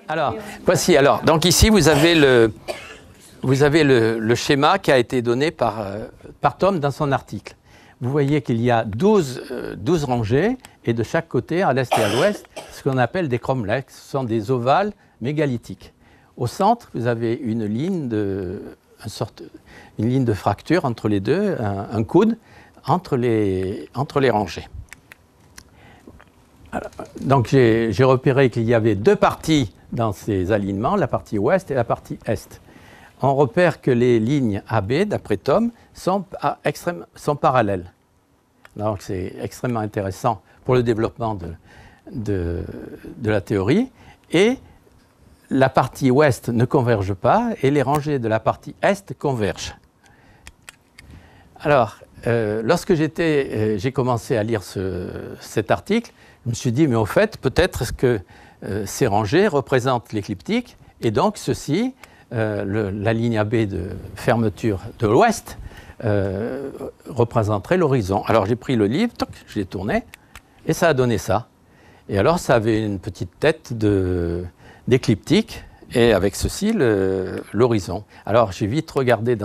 Alors, voici. Alors, donc ici, vous avez le schéma qui a été donné par Thom dans son article. Vous voyez qu'il y a 12 rangées, et de chaque côté, à l'est et à l'ouest, ce qu'on appelle des cromlechs. Ce sont des ovales mégalithiques. Au centre, vous avez une ligne de fracture entre les deux, un coude, entre les rangées. Alors, donc j'ai repéré qu'il y avait deux parties dans ces alignements, la partie ouest et la partie est. On repère que les lignes AB, d'après Thom, sont parallèles. Donc c'est extrêmement intéressant pour le développement de la théorie. Et la partie ouest ne converge pas et les rangées de la partie est convergent. Alors, lorsque j'ai commencé à lire cet article, je me suis dit, mais au fait, peut-être que ces rangées représentent l'écliptique, et donc ceci, la ligne AB de fermeture de l'ouest, représenterait l'horizon. Alors j'ai pris le livre, je l'ai tourné, et ça a donné ça. Et alors ça avait une petite tête d'écliptique, et avec ceci, l'horizon. Alors j'ai vite regardé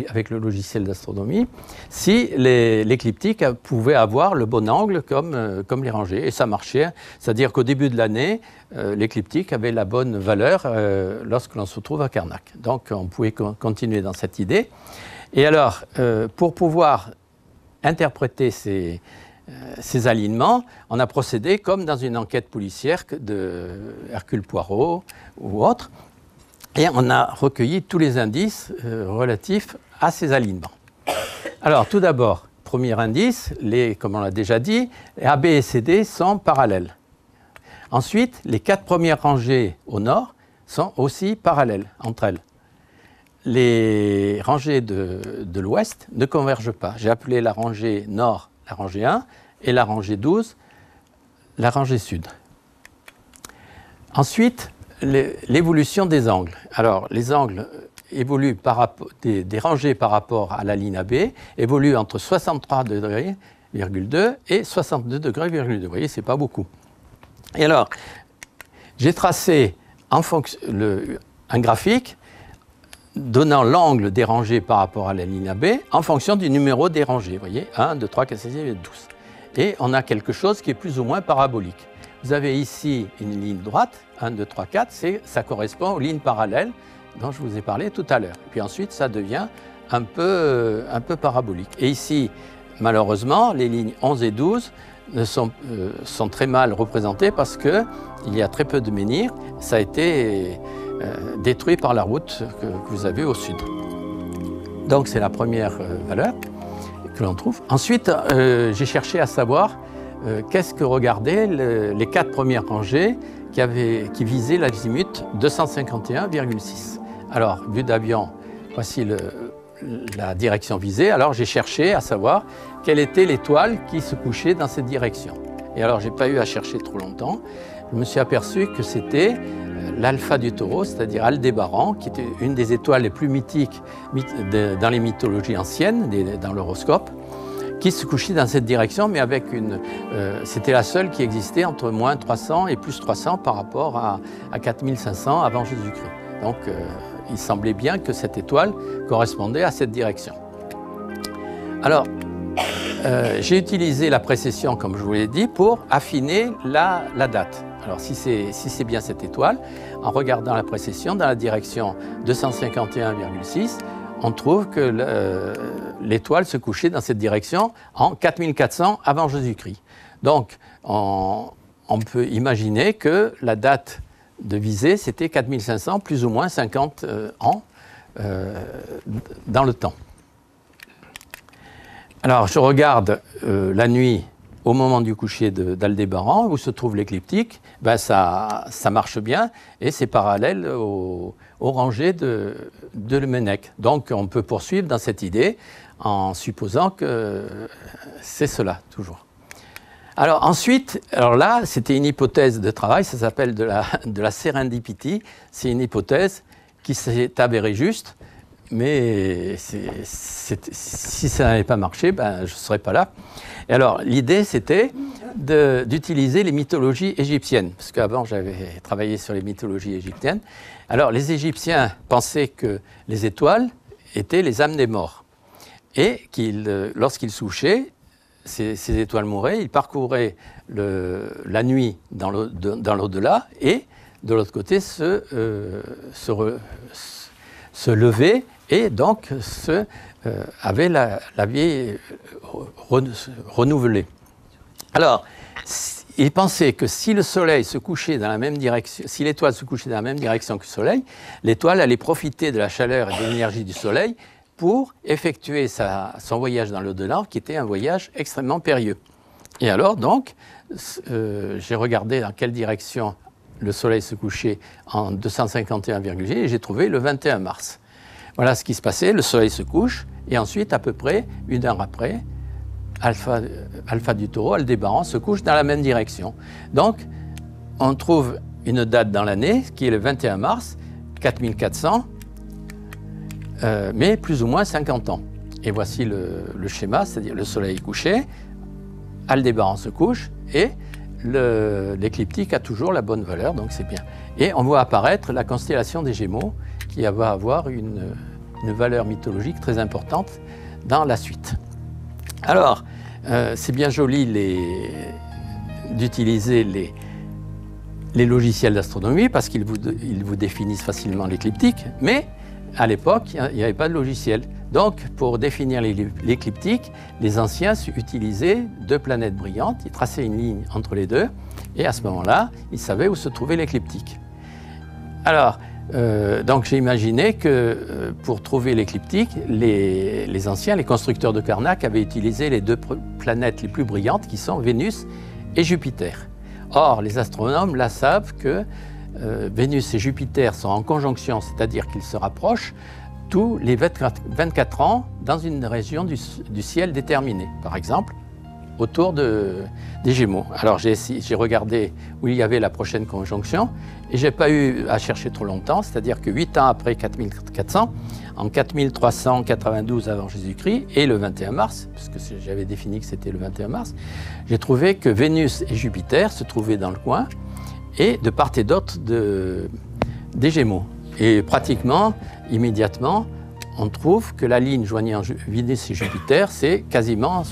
avec le logiciel d'astronomie si l'écliptique pouvait avoir le bon angle comme les rangées. Et ça marchait, c'est-à-dire qu'au début de l'année, l'écliptique avait la bonne valeur lorsque l'on se trouve à Karnak. Donc on pouvait continuer dans cette idée. Et alors, pour pouvoir interpréter ces alignements, on a procédé comme dans une enquête policière de Hercule Poirot ou autre, et on a recueilli tous les indices relatifs à ces alignements. Alors, tout d'abord, premier indice, comme on l'a déjà dit, AB et CD sont parallèles. Ensuite, les 4 premières rangées au nord sont aussi parallèles entre elles. Les rangées de l'ouest ne convergent pas. J'ai appelé la rangée nord la rangée 1 et la rangée 12 la rangée sud. Ensuite, l'évolution des angles. Alors, les angles évoluent des rangées par rapport à la ligne AB évoluent entre 63 degrés, et 62 degrés, vous voyez, c'est pas beaucoup. Et alors, j'ai tracé un graphique donnant l'angle des rangées par rapport à la ligne AB en fonction du numéro des rangées. Vous voyez, 1, 2, 3, 4, 5, 6, 7, 12. Et on a quelque chose qui est plus ou moins parabolique. Vous avez ici une ligne droite, 1, 2, 3, 4, ça correspond aux lignes parallèles dont je vous ai parlé tout à l'heure. Puis ensuite, ça devient un peu parabolique. Et ici, malheureusement, les lignes 11 et 12 sont très mal représentées parce qu'il y a très peu de menhirs. Ça a été détruit par la route que vous avez au sud. Donc c'est la première valeur que l'on trouve. Ensuite, j'ai cherché à savoir qu'est-ce que regardaient les 4 premières rangées qui visaient l'azimut 251,6. Alors, vue d'avion, voici la direction visée. Alors j'ai cherché à savoir quelle était l'étoile qui se couchait dans cette direction. Et alors, je n'ai pas eu à chercher trop longtemps. Je me suis aperçu que c'était l'alpha du taureau, c'est-à-dire Aldébaran, qui était une des étoiles les plus mythiques dans les mythologies anciennes, dans l'horoscope, qui se couchait dans cette direction, mais avec c'était la seule qui existait entre moins 300 et plus 300 par rapport à 4500 avant Jésus-Christ. Donc, il semblait bien que cette étoile correspondait à cette direction. Alors, j'ai utilisé la précession, comme je vous l'ai dit, pour affiner la date. Alors, si c'est bien cette étoile, en regardant la précession dans la direction 251,6, on trouve que l'étoile se couchait dans cette direction en 4400 avant Jésus-Christ. Donc, on peut imaginer que la date de visée, c'était 4500, plus ou moins 50 ans dans le temps. Alors, je regarde la nuit au moment du coucher d'Aldébaran, où se trouve l'écliptique, ben ça marche bien et c'est parallèle aux rangées de Lemenec. Donc on peut poursuivre dans cette idée en supposant que c'est cela, toujours. Alors ensuite, là, c'était une hypothèse de travail, ça s'appelle de la serendipity. C'est une hypothèse qui s'est avérée juste, mais si ça n'avait pas marché, ben, je ne serais pas là. Et alors, l'idée, c'était d'utiliser les mythologies égyptiennes, parce qu'avant j'avais travaillé sur les mythologies égyptiennes. Alors les Égyptiens pensaient que les étoiles étaient les âmes des morts, et lorsqu'ils se couchaient, ces étoiles mouraient, ils parcouraient la nuit dans l'au-delà, et de l'autre côté se levaient, et donc avaient la vie renouvelée. Alors, il pensait que si le Soleil se couchait dans la même direction, si l'étoile se couchait dans la même direction que le Soleil, l'étoile allait profiter de la chaleur et de l'énergie du Soleil pour effectuer son voyage dans l'au-delà, qui était un voyage extrêmement périlleux. Et alors, donc, j'ai regardé dans quelle direction le Soleil se couchait en 251,G et j'ai trouvé le 21 mars. Voilà ce qui se passait, le Soleil se couche, et ensuite, à peu près 1 heure après, Alpha du Taureau, Aldébaran, se couche dans la même direction. Donc, on trouve une date dans l'année, qui est le 21 mars, 4400, mais plus ou moins 50 ans. Et voici le schéma, c'est-à-dire le Soleil couché, Aldébaran se couche, et l'écliptique a toujours la bonne valeur, donc c'est bien. Et on voit apparaître la constellation des Gémeaux, qui va avoir une valeur mythologique très importante dans la suite. Alors, c'est bien joli d'utiliser les logiciels d'astronomie parce qu'ils vous définissent facilement l'écliptique, mais à l'époque, il n'y avait pas de logiciel. Donc, pour définir l'écliptique, les anciens utilisaient 2 planètes brillantes, ils traçaient une ligne entre les deux, et à ce moment-là, ils savaient où se trouvait l'écliptique. Alors, donc j'ai imaginé que pour trouver l'écliptique, les anciens, les constructeurs de Carnac, avaient utilisé les 2 planètes les plus brillantes qui sont Vénus et Jupiter. Or, les astronomes là savent que Vénus et Jupiter sont en conjonction, c'est-à-dire qu'ils se rapprochent tous les 24 ans dans une région du ciel déterminée. Par exemple, autour des Gémeaux. Alors j'ai regardé où il y avait la prochaine conjonction et je n'ai pas eu à chercher trop longtemps, c'est-à-dire que 8 ans après 4400, en 4392 avant Jésus-Christ et le 21 mars, puisque j'avais défini que c'était le 21 mars, j'ai trouvé que Vénus et Jupiter se trouvaient dans le coin et de part et d'autre des Gémeaux. Et pratiquement, immédiatement, on trouve que la ligne joignant Vénus et Jupiter, c'est quasiment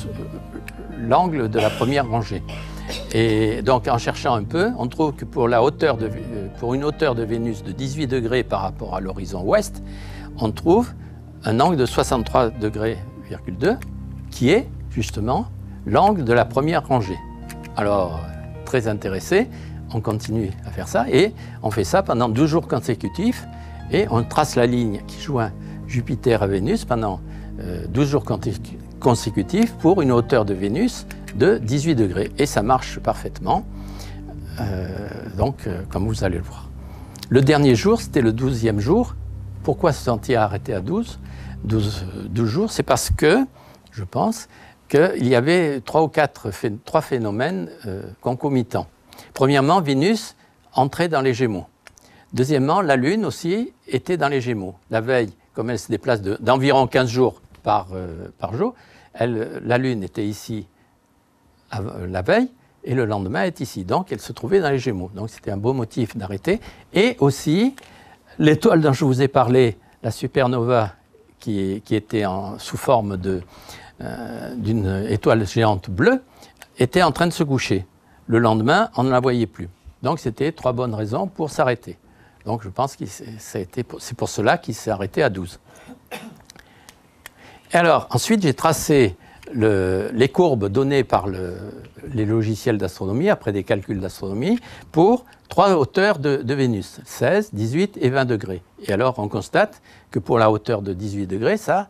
l'angle de la première rangée. Et donc, en cherchant un peu, on trouve que pour une hauteur de Vénus de 18 degrés par rapport à l'horizon ouest, on trouve un angle de 63,2 degrés, qui est justement l'angle de la première rangée. Alors, très intéressé, on continue à faire ça, et on fait ça pendant 12 jours consécutifs, et on trace la ligne qui joint Jupiter à Vénus pendant 12 jours consécutifs pour une hauteur de Vénus de 18 degrés. Et ça marche parfaitement, comme vous allez le voir. Le dernier jour, c'était le 12e jour. Pourquoi se sont-ils arrêtés à 12 jours? C'est parce que, je pense, qu'il y avait 3 ou 4 phénomènes concomitants. Premièrement, Vénus entrait dans les Gémeaux. Deuxièmement, la Lune aussi était dans les Gémeaux. La veille, comme elle se déplace d'environ 15 jours par jour, la Lune était ici la veille et le lendemain est ici. Donc elle se trouvait dans les Gémeaux. Donc c'était un beau motif d'arrêter. Et aussi, l'étoile dont je vous ai parlé, la supernova qui était sous forme d'une étoile géante bleue, était en train de se coucher. Le lendemain, on ne la voyait plus. Donc c'était 3 bonnes raisons pour s'arrêter. Donc je pense que c'est pour cela qu'il s'est arrêté à 12. Et alors, ensuite, j'ai tracé les courbes données par les logiciels d'astronomie, après des calculs d'astronomie, pour 3 hauteurs de Vénus, 16, 18 et 20 degrés. Et alors, on constate que pour la hauteur de 18 degrés, ça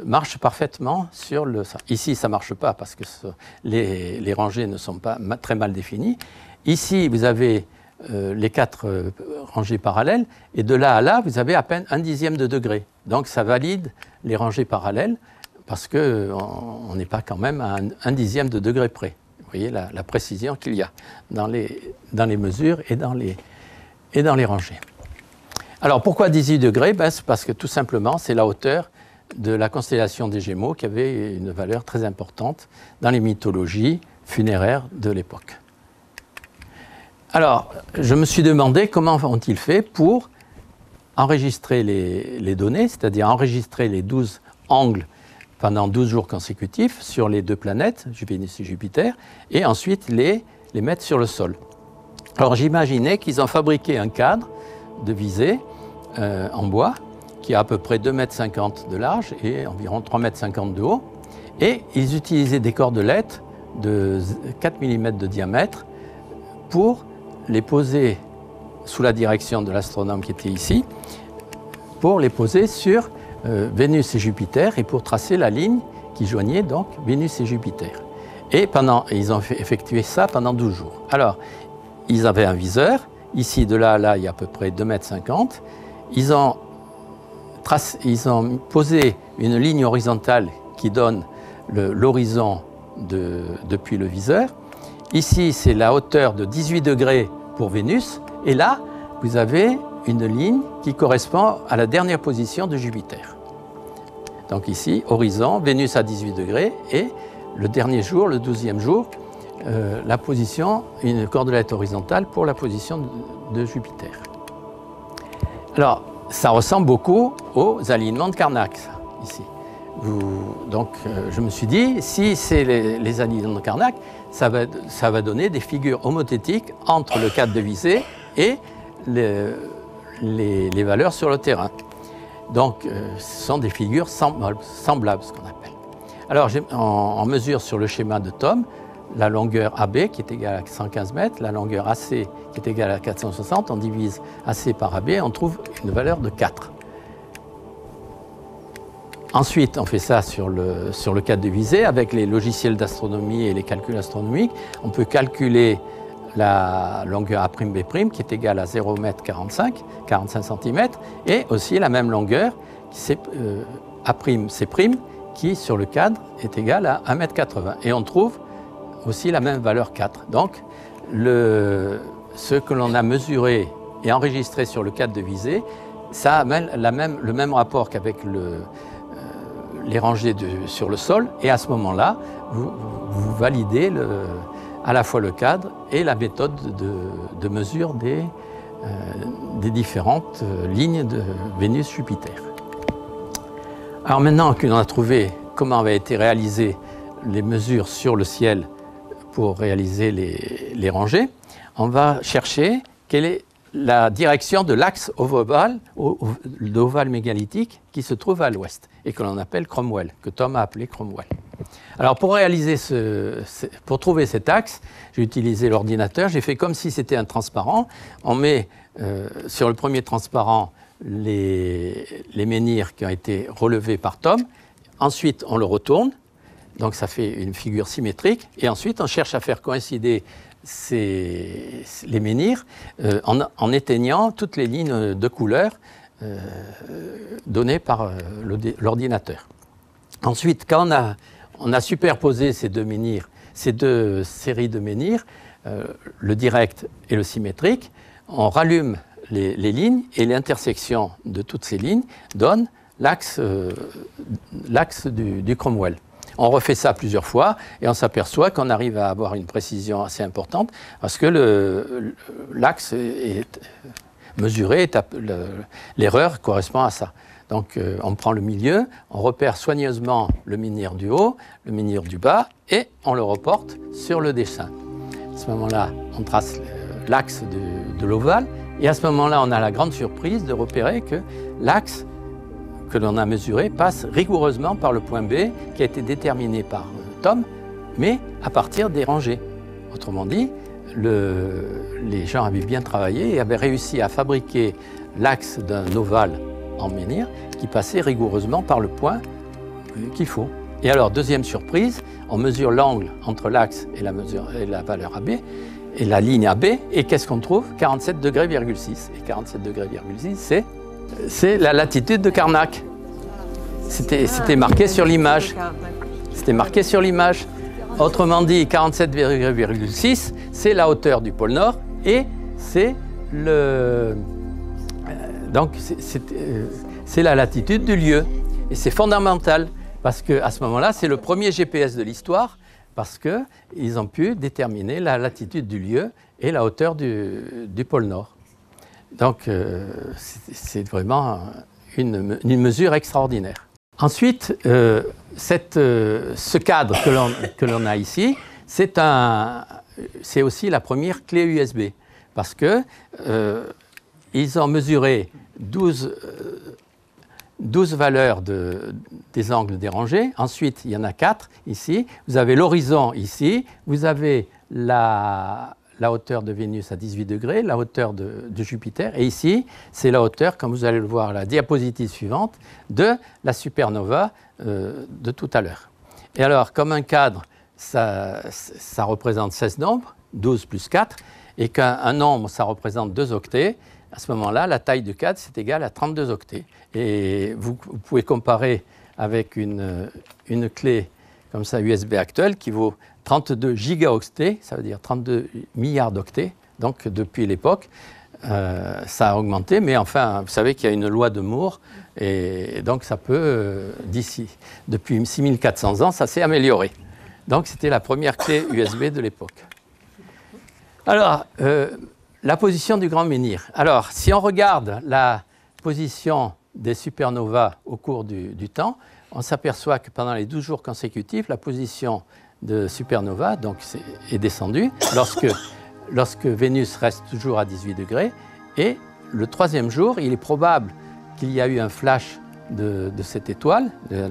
marche parfaitement sur le... Ici, ça ne marche pas parce que les rangées ne sont pas très mal définies. Ici, vous avez les 4 rangées parallèles, et de là à là, vous avez à peine 1/10 de degré. Donc, ça valide les rangées parallèles, parce qu'on n'est pas quand même à 1/10 de degré près. Vous voyez la précision qu'il y a dans les mesures et dans les rangées. Alors, pourquoi 18 degrés? C'est parce que tout simplement, c'est la hauteur de la constellation des Gémeaux qui avait une valeur très importante dans les mythologies funéraire de l'époque. Alors, je me suis demandé comment ont-ils fait pour enregistrer les données, c'est-à-dire enregistrer les 12 angles pendant 12 jours consécutifs sur les deux planètes, Vénus et Jupiter, et ensuite les mettre sur le sol. Alors j'imaginais qu'ils ont fabriqué un cadre de visée en bois qui a à peu près 2,50 m de large et environ 3,50 m de haut, et ils utilisaient des cordelettes de 4 mm de diamètre pour les poser sous la direction de l'astronome qui était ici, pour les poser sur Vénus et Jupiter et pour tracer la ligne qui joignait donc Vénus et Jupiter. Et ils ont effectué ça pendant 12 jours. Alors, ils avaient un viseur, ici de là à là, il y a à peu près 2,50 m. Ils ont posé une ligne horizontale qui donne l'horizon depuis le viseur. Ici, c'est la hauteur de 18 degrés pour Vénus. Et là, vous avez une ligne qui correspond à la dernière position de Jupiter. Donc ici, horizon, Vénus à 18 degrés et le dernier jour, le 12e jour, la position, une cordelette horizontale pour la position de Jupiter. Alors, ça ressemble beaucoup aux alignements de Carnac, ici. Donc, je me suis dit, si c'est les alignements de Carnac, ça va donner des figures homothétiques entre le cadre de visée et les valeurs sur le terrain. Donc, ce sont des figures semblables, ce qu'on appelle. Alors, on mesure sur le schéma de Thom la longueur AB qui est égale à 115 mètres, la longueur AC qui est égale à 460, on divise AC par AB, on trouve une valeur de 4. Ensuite, on fait ça sur le cadre de visée avec les logiciels d'astronomie et les calculs astronomiques. On peut calculer la longueur A'B' qui est égale à 0,45 cm et aussi la même longueur A'C' qui sur le cadre est égale à 1,80 m. Et on trouve aussi la même valeur 4. Donc ce que l'on a mesuré et enregistré sur le cadre de visée, ça a le même rapport qu'avec les rangées sur le sol, et à ce moment-là, vous validez à la fois le cadre et la méthode de mesure des différentes lignes de Vénus-Jupiter. Alors maintenant que l'on a trouvé comment avaient été réalisées les mesures sur le ciel pour réaliser les rangées, on va chercher quelle est la direction de l'axe ovale mégalithique qui se trouve à l'ouest et que l'on appelle Cromwell, que Thom a appelé Cromwell. Alors pour pour trouver cet axe, j'ai utilisé l'ordinateur, j'ai fait comme si c'était un transparent. On met sur le premier transparent les menhirs qui ont été relevés par Thom, ensuite on le retourne, donc ça fait une figure symétrique, et ensuite on cherche à faire coïncider les menhirs en éteignant toutes les lignes de couleur données par l'ordinateur. Ensuite, quand on a superposé ces deux menhirs, ces deux séries de menhirs, le direct et le symétrique, on rallume les lignes et l'intersection de toutes ces lignes donne l'axe du Cromwell. On refait ça plusieurs fois et on s'aperçoit qu'on arrive à avoir une précision assez importante parce que l'axe est mesuré, l'erreur correspond à ça. Donc on prend le milieu, on repère soigneusement le menhir du haut, le menhir du bas et on le reporte sur le dessin. À ce moment-là, on trace l'axe de l'ovale et à ce moment-là, on a la grande surprise de repérer que l'axe que l'on a mesuré passe rigoureusement par le point B qui a été déterminé par Thom, mais à partir des rangées. Autrement dit, les gens avaient bien travaillé et avaient réussi à fabriquer l'axe d'un ovale en menhir qui passait rigoureusement par le point qu'il faut. Et alors, deuxième surprise, on mesure l'angle entre l'axe et la valeur AB, et la ligne AB, et qu'est-ce qu'on trouve? 47,6 degrés. Et 47,6 degrés, c'est la latitude de Carnac. C'était marqué sur l'image. C'était marqué sur l'image. Autrement dit, 47,6, c'est la hauteur du pôle Nord et c'est la latitude du lieu. Et c'est fondamental parce qu'à ce moment-là, c'est le premier GPS de l'histoire parce qu'ils ont pu déterminer la latitude du lieu et la hauteur du pôle Nord. Donc, c'est vraiment une mesure extraordinaire. Ensuite, ce cadre que l'on a ici, c'est aussi la première clé USB, parce qu'ils ont mesuré 12 valeurs des angles dérangés. Ensuite, il y en a 4 ici. Vous avez l'horizon ici, vous avez la hauteur de Vénus à 18 degrés, la hauteur de Jupiter, et ici, c'est la hauteur, comme vous allez le voir à la diapositive suivante, de la supernova de tout à l'heure. Et alors, comme un cadre, ça représente 16 nombres, 12 plus 4, et qu'un nombre, ça représente 2 octets, à ce moment-là, la taille du cadre, c'est égal à 32 octets. Et vous pouvez comparer avec une clé comme ça USB actuelle qui vaut 32 gigaoctets, ça veut dire 32 milliards d'octets. Donc depuis l'époque, ça a augmenté, mais enfin, vous savez qu'il y a une loi de Moore, et donc ça peut, depuis 6400 ans, ça s'est amélioré. Donc c'était la première clé USB de l'époque. Alors, la position du grand menhir. Alors, si on regarde la position des supernovas au cours du temps, on s'aperçoit que pendant les 12 jours consécutifs, la position de supernova est descendue lorsque Vénus reste toujours à 18 degrés. Et le 3e jour, il est probable qu'il y a eu un flash de cette étoile, de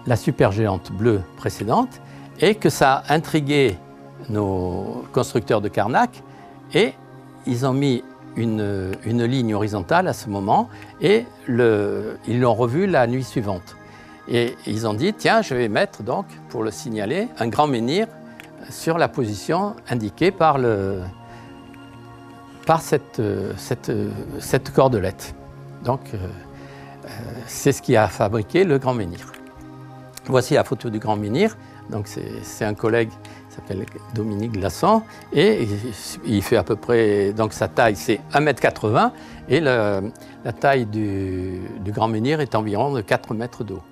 la supergéante bleue précédente, et que ça a intrigué nos constructeurs de Carnac, et ils ont mis une ligne horizontale à ce moment, et ils l'ont revue la nuit suivante. Et ils ont dit, tiens, je vais mettre donc, pour le signaler, un grand menhir sur la position indiquée par cette cordelette. Donc, c'est ce qui a fabriqué le grand menhir. Voici la photo du grand menhir. Donc, c'est un collègue qui s'appelle Dominique Glasson, et il fait à peu près, donc sa taille c'est 1,80 m, et la taille du grand menhir est environ de 4 mètres d'eau.